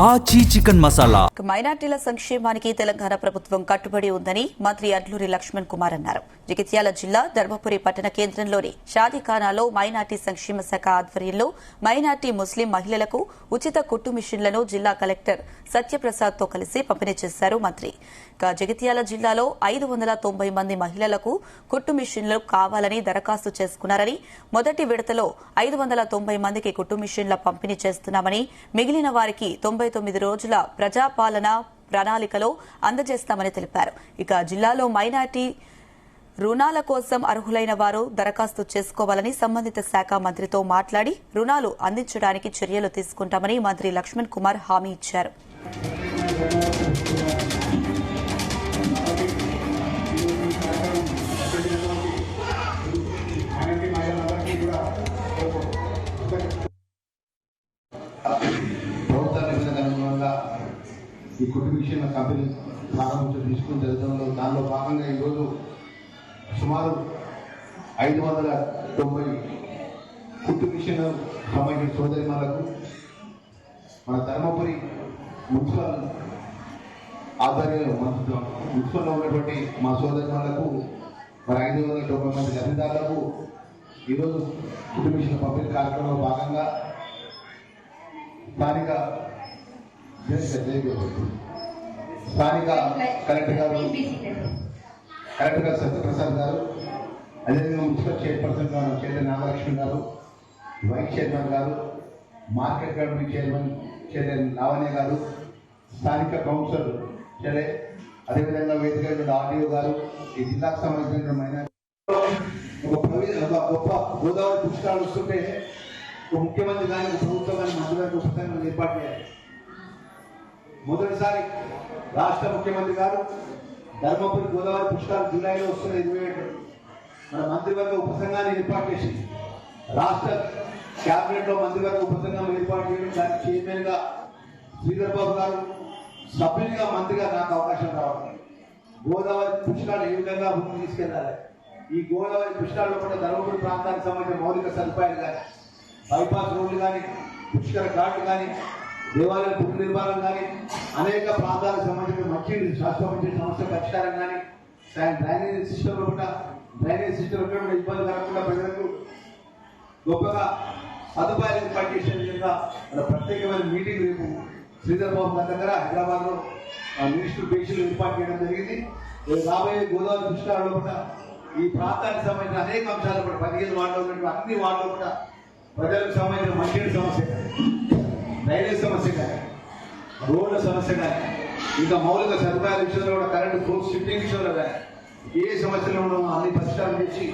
ఆచి చికెన్ మసాలా. మైనార్టీల సంక్షేమానికి తెలంగాణ ప్రభుత్వం కట్టుబడి ఉందని మంత్రి అడ్లూరి లక్ష్మణ్ కుమార్ అన్నారు. జగిత్యాల జిల్లా ధర్మపురి పట్టణ కేంద్రంలోని షాదీఖానాలో మైనార్టీ సంక్షేమ శాఖ ఆధ్వర్యంలో మైనార్టీ ముస్లిం మహిళలకు ఉచిత కుట్టు మిషన్లను జిల్లా కలెక్టర్ సత్యప్రసాద్ తో కలిసి పంపిణీ చేశారు మంత్రి. జగిత్యాల జిల్లాలో 590 మంది మహిళలకు కుట్టు మిషన్లు కావాలని దరఖాస్తు చేసుకున్నారని, మొదటి విడతలో 590 మందికి కుట్టు మిషన్ల పంపిణీ చేస్తున్నామని, మిగిలిన వారికి 99 రోజుల ప్రజాపాలన ప్రణాళికలో అందజేస్తామని తెలిపారు. జిల్లాలో మైనార్టీ రుణాల కోసం అర్హులైన వారు దరఖాస్తు చేసుకోవాలని సంబంధిత శాఖ మంత్రితో మాట్లాడి రుణాలు అందించడానికి చర్యలు తీసుకుంటామని మంత్రి లక్ష్మణ్ కుమార్ హామీ ఇచ్చారు. ఈ కుట్టు మిషన్ కంపెనీ ప్రారంభించి తీసుకుని జరగడంలో దానిలో భాగంగా ఈరోజు సుమారు 590 కుట్టు మిషన్ సంబంధించిన సోదరిమణులకు మన ధర్మపురి మున్సిపల్ ఆధ్వర్యంలో మున్సిపల్లో ఉన్నటువంటి మా సోదరిమణులకు మరి 590 మంది లబ్ధిదారులకు ఈరోజు కుట్టు మిషన్ పంపిణీ కార్యక్రమంలో భాగంగా స్థానిక కలెక్టర్ గారు సత్యప్రసాద్ గారు, అదేవిధంగా మున్సిపల్ చైర్పర్సన్ గారు చైర్మన్ నాగలక్ష్మి గారు, వైస్ చైర్మన్ గారు, మార్కెట్ కమిటీ చైర్మన్ లావణ్య గారు, స్థానిక కౌన్సిలర్ చెలే, అదేవిధంగా వేదిక ఆర్డీఓ గారు, ఈ జిల్లాకు సంబంధించిన ఒక గొప్ప గోదావరి పుష్కరాలు వస్తుంటే ఒక ముఖ్యమంత్రి కానీ ఒక ప్రభుత్వం కానీ మంత్రి గారికి ఉపసంఘం ఏర్పాటు చేయాలి. మొదటిసారి రాష్ట్ర ముఖ్యమంత్రి గారు ధర్మపురి గోదావరి పుష్కరాలు జూలైలో వస్తున్న 27 మన మంత్రివర్గ ఉపసంఘాన్ని ఏర్పాటు చేసి రాష్ట్ర క్యాబినెట్ లో మంత్రివర్గ ఉపసంఘం ఏర్పాటు చేయడం, దానికి చైర్మన్ గా శ్రీధర్ బాబు గారు, సభ్యునిగా మంత్రిగా నాకు అవకాశం రావాలి. గోదావరి పుష్కరాలు ఏ విధంగా ముందుకు తీసుకెళ్లాలి, ఈ గోదావరి పుష్కరాల్లో కూడా ధర్మపురి ప్రాంతానికి సంబంధించిన మౌలిక సదుపాయాలు కానీ, బైపాస్ రోడ్లు కానీ, పుష్కర ఘాట్లు కానీ, దేవాలయ పుట్టు నిర్మాణం కానీ, అనేక ప్రాంతాలకు సంబంధించిన మంచి శాశ్వత సమస్య పరిష్కారం కానీ, డ్రైనేజ్ సిస్టమ్ కూడా ఇబ్బంది కలగకుండా ప్రజలకు గొప్పగా సదుపాయాలు ఏర్పాటు చేసే విధంగా ప్రత్యేకమైన మీటింగ్ రేపు శ్రీధర్ బాబు గారి దగ్గర హైదరాబాద్ లో మినిస్టర్ పేషీలు ఏర్పాటు చేయడం జరిగింది. రాబోయే గోదావరి పుష్కరాల్లో కూడా ఈ ప్రాంతానికి సంబంధించిన అనేక అంశాలు కూడా 15 వార్డులో ఉన్నటువంటి అన్ని వార్డులో కూడా ప్రజలకు సంబంధించిన మంచినీటి సమస్య కానీ, డ్రైనేజ్ సమస్య కానీ, రోడ్ల సమస్య కానీ, ఇంకా మౌలిక సదుపాయాల విషయంలో కూడా కరెంటు ఫ్రూట్ షిఫ్టింగ్ విషయంలో కానీ ఏ సమస్యలు ఉండవు అన్ని పరిష్కారం చేసి